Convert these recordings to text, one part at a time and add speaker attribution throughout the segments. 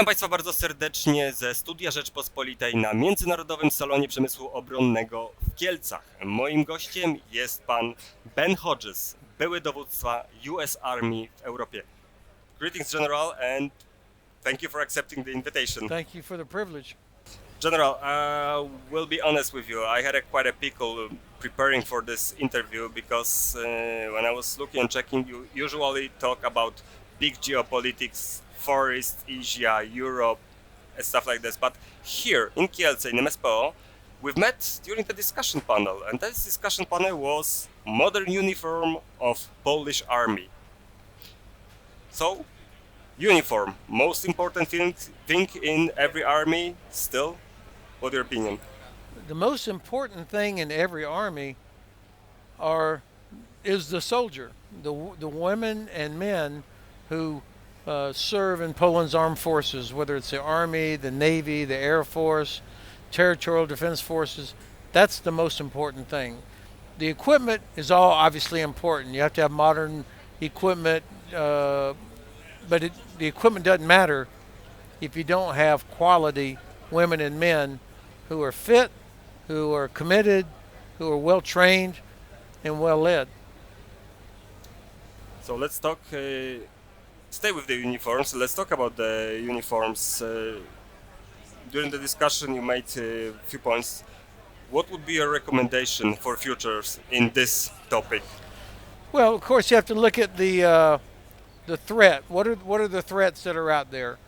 Speaker 1: Witam Państwa bardzo serdecznie ze Studia Rzeczpospolitej na Międzynarodowym Salonie Przemysłu Obronnego w Kielcach. Moim gościem jest pan Ben Hodges, były dowódca US Army w Europie. Greetings, General, and thank you for accepting the invitation.
Speaker 2: Thank you for the privilege.
Speaker 1: General, we'll be honest with you. I had quite a pickle preparing for this interview because when I was looking and checking, you usually talk about big geopolitics, Far East, Asia, Europe, and stuff like this. But here in Kielce, in MSPO, we've met during the discussion panel, and this discussion panel was modern uniform of Polish army. So, uniform, most important thing in every army still. What's your opinion?
Speaker 2: The most important thing in every army is the soldier, the women and men who serve in Poland's armed forces, whether it's the Army, the Navy, the Air Force, Territorial Defense Forces. That's the most important thing. The equipment is all obviously important. You have to have modern equipment, but the equipment doesn't matter if you don't have quality women and men who are fit, who are committed, who are well trained and well led.
Speaker 1: So let's talk. Stay with the uniforms. Let's talk about the uniforms. During the discussion, you made a few points. What would be your recommendation for futures in this topic?
Speaker 2: Well, of course, you have to look at the threat. What are the threats that are out there?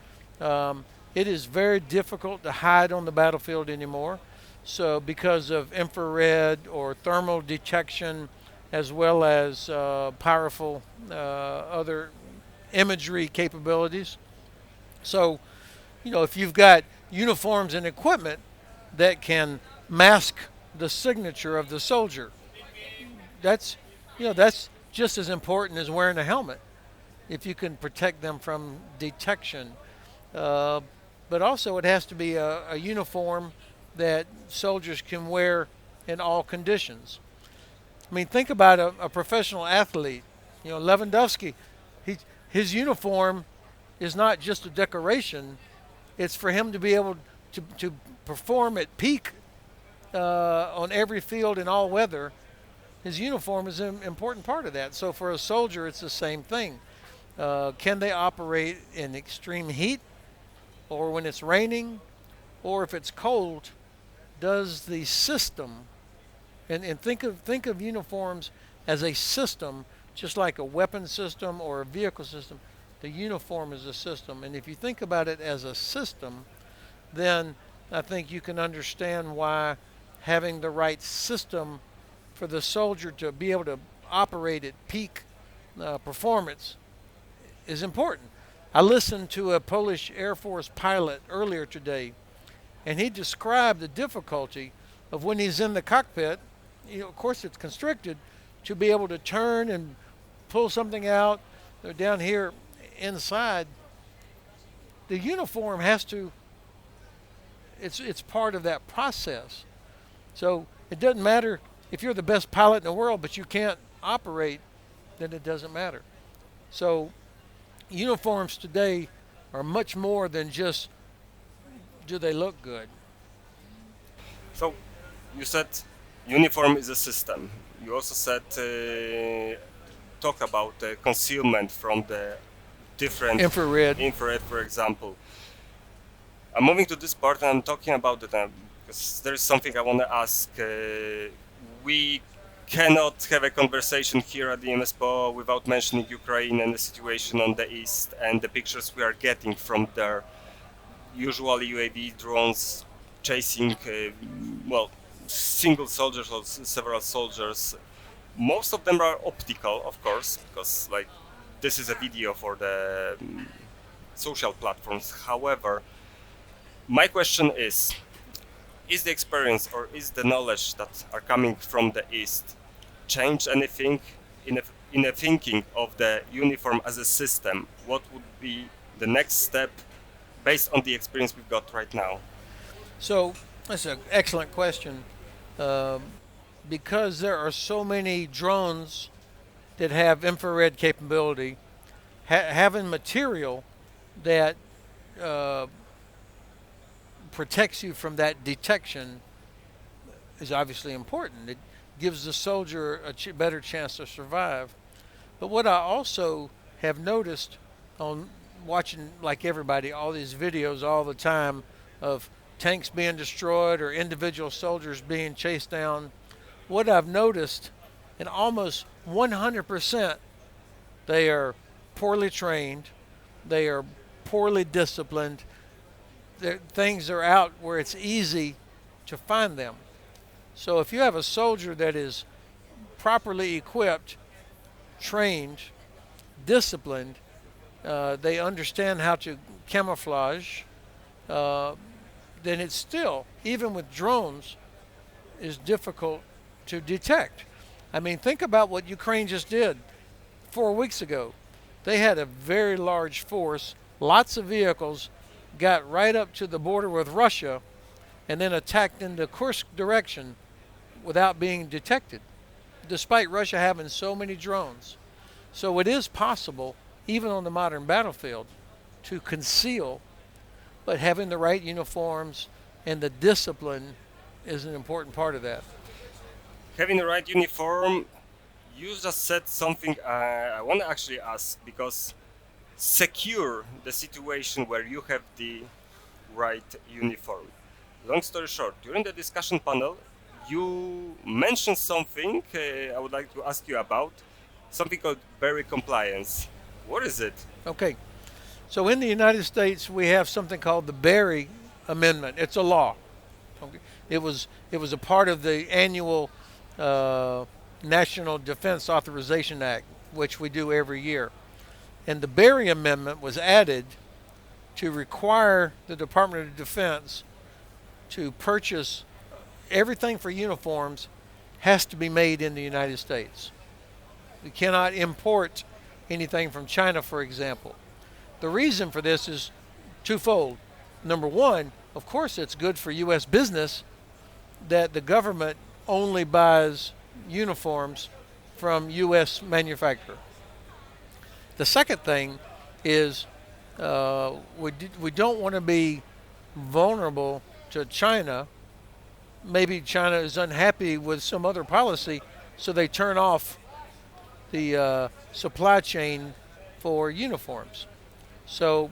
Speaker 2: It is very difficult to hide on the battlefield anymore. So, because of infrared or thermal detection, as well as powerful other imagery capabilities. So, if you've got uniforms and equipment that can mask the signature of the soldier, that's just as important as wearing a helmet, if you can protect them from detection. But also it has to be a uniform that soldiers can wear in all conditions. I mean, think about a professional athlete. Lewandowski, his uniform is not just a decoration. It's for him to be able to perform at peak on every field in all weather. His uniform is an important part of that. So for a soldier, it's the same thing. Can they operate in extreme heat, or when it's raining, or if it's cold? Does the system, and think of uniforms as a system, just like a weapon system or a vehicle system. The uniform is a system, and if you think about it as a system, then I think you can understand why having the right system for the soldier to be able to operate at peak performance is important. I listened to a Polish Air Force pilot earlier today, and he described the difficulty of when he's in the cockpit. Of course it's constricted, to be able to turn and pull something out. They're down here inside. The uniform it's part of that process. So it doesn't matter if you're the best pilot in the world, but you can't operate, then it doesn't matter. So uniforms today are much more than just, do they look good?
Speaker 1: So you said uniform is a system. You also said talk about concealment from the different
Speaker 2: infrared,
Speaker 1: for example. I'm moving to this part and I'm talking about it because there is something I want to ask. We cannot have a conversation here at the MSPO without mentioning Ukraine and the situation on the east and the pictures we are getting from there. Usually UAV drones chasing single soldiers or several soldiers. Most of them are optical, of course, because this is a video for the social platforms. However, my question is the experience or is the knowledge that are coming from the East change anything in the thinking of the uniform as a system? What would be the next step based on the experience we've got right now?
Speaker 2: So that's an excellent question. Because there are so many drones that have infrared capability, having material that uh, protects you from that detection is obviously important. It gives the soldier a better chance to survive. But what I also have noticed on watching, like everybody, all these videos all the time of tanks being destroyed or individual soldiers being chased down, what I've noticed, in almost 100%, they are poorly trained, they are poorly disciplined, things are out where it's easy to find them. So if you have a soldier that is properly equipped, trained, disciplined, they understand how to camouflage, then it's still, even with drones, is difficult to detect. I mean, think about what Ukraine just did 4 weeks ago. They had a very large force, lots of vehicles, got right up to the border with Russia, and then attacked in the Kursk direction without being detected, despite Russia having so many drones. So it is possible, even on the modern battlefield, to conceal, but having the right uniforms and the discipline is an important part of that.
Speaker 1: Having the right uniform, you just said something I want to actually ask, because secure the situation where you have the right uniform. Long story short, during the discussion panel, you mentioned something I would like to ask you about, something called berry compliance. What is it?
Speaker 2: Okay, so in the United States, we have something called the Berry Amendment. It's a law. Okay. It was a part of the annual National Defense Authorization Act, which we do every year. And the Berry Amendment was added to require the Department of Defense to purchase everything for uniforms has to be made in the United States. We cannot import anything from China, for example. The reason for this is twofold. Number one, of course, it's good for U.S. business that the government only buys uniforms from U.S. manufacturer. The second thing is we don't want to be vulnerable to China. Maybe China is unhappy with some other policy, so they turn off the supply chain for uniforms. So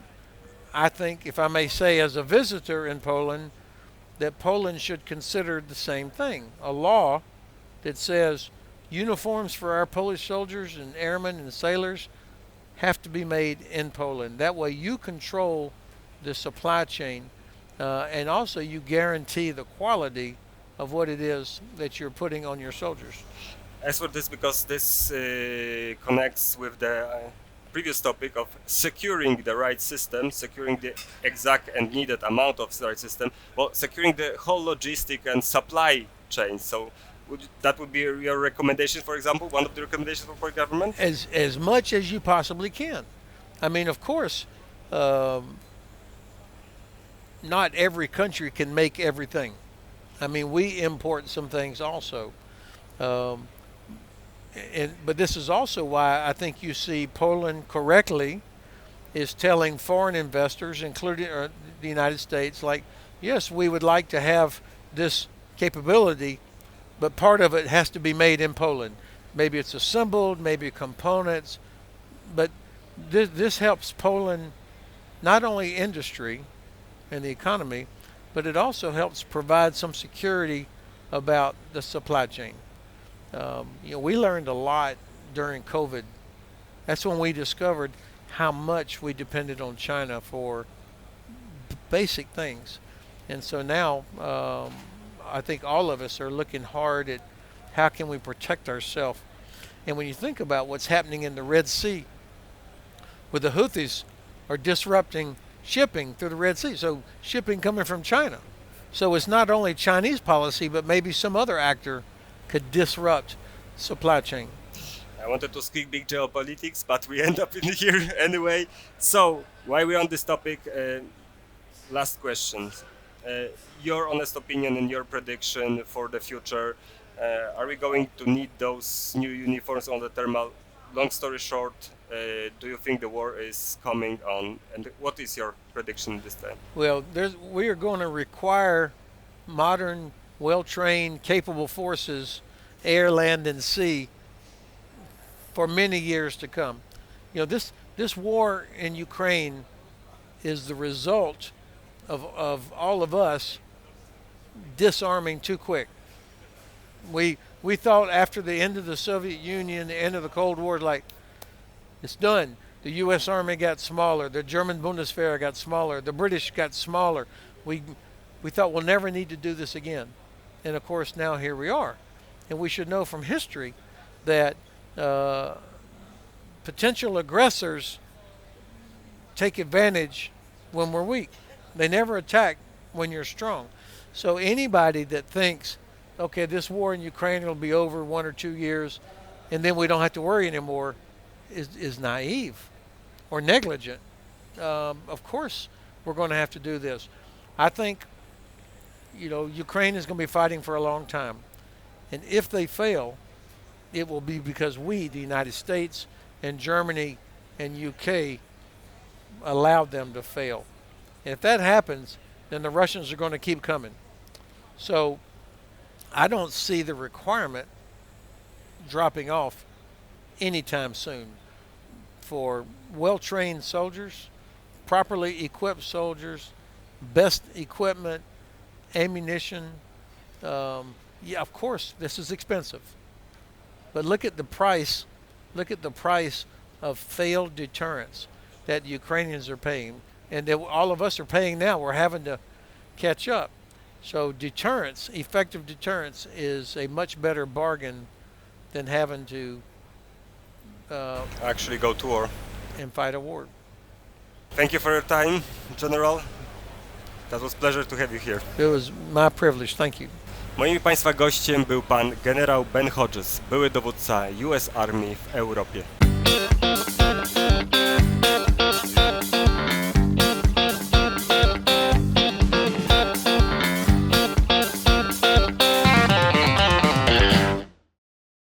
Speaker 2: I think, if I may say, as a visitor in Poland, that Poland should consider the same thing, a law that says uniforms for our Polish soldiers and airmen and sailors have to be made in Poland. That way you control the supply chain, and also you guarantee the quality of what it is that you're putting on your soldiers.
Speaker 1: As for this, because this connects with the previous topic of securing the right system, securing the exact and needed amount of the right system, well, securing the whole logistic and supply chain. So that would be your recommendation, for example, one of the recommendations for government?
Speaker 2: As much as you possibly can. I mean, of course, not every country can make everything. I mean, we import some things also. But this is also why I think you see Poland correctly is telling foreign investors, including the United States, like, yes, we would like to have this capability, but part of it has to be made in Poland. Maybe it's assembled, maybe components, but this helps Poland, not only industry and the economy, but it also helps provide some security about the supply chain. We learned a lot during COVID. That's when we discovered how much we depended on China for basic things. And so now I think all of us are looking hard at how can we protect ourselves. And when you think about what's happening in the Red Sea, where the Houthis are disrupting shipping through the Red Sea, so shipping coming from China. So it's not only Chinese policy, but maybe some other actor could disrupt supply chain.
Speaker 1: I wanted to speak big geopolitics, but we end up in here anyway. So, while we're on this topic, last question. Your honest opinion and your prediction for the future. Are we going to need those new uniforms on the thermal? Long story short, do you think the war is coming on, and what is your prediction this time?
Speaker 2: Well, we are going to require modern, well-trained, capable forces, air, land, and sea, for many years to come. You know, this war in Ukraine is the result of all of us disarming too quick. We thought after the end of the Soviet Union, the end of the Cold War, like, it's done. The U.S. Army got smaller. The German Bundeswehr got smaller. The British got smaller. We thought we'll never need to do this again. And of course, now here we are. And we should know from history that potential aggressors take advantage when we're weak. They never attack when you're strong. So anybody that thinks, okay, this war in Ukraine will be over 1 or 2 years, and then we don't have to worry anymore, is naive or negligent. Of course, we're going to have to do this. I think, you know, Ukraine is going to be fighting for a long time. And if they fail, it will be because we, the United States and Germany and UK, allowed them to fail. And if that happens, then the Russians are going to keep coming. So I don't see the requirement dropping off anytime soon for well-trained soldiers, properly equipped soldiers, best equipment, ammunition. Yeah, of course, this is expensive. But look at the price. Look at the price of failed deterrence that Ukrainians are paying, and that all of us are paying now. We're having to catch up. So deterrence, effective deterrence, is a much better bargain than having to
Speaker 1: Actually go to war.
Speaker 2: and fight a war.
Speaker 1: Thank you for your time, General. That was pleasure to have you here.
Speaker 2: It was my privilege. Thank you.
Speaker 1: Moim Państwa gościem był pan generał Ben Hodges, były dowódca US Army w Europie.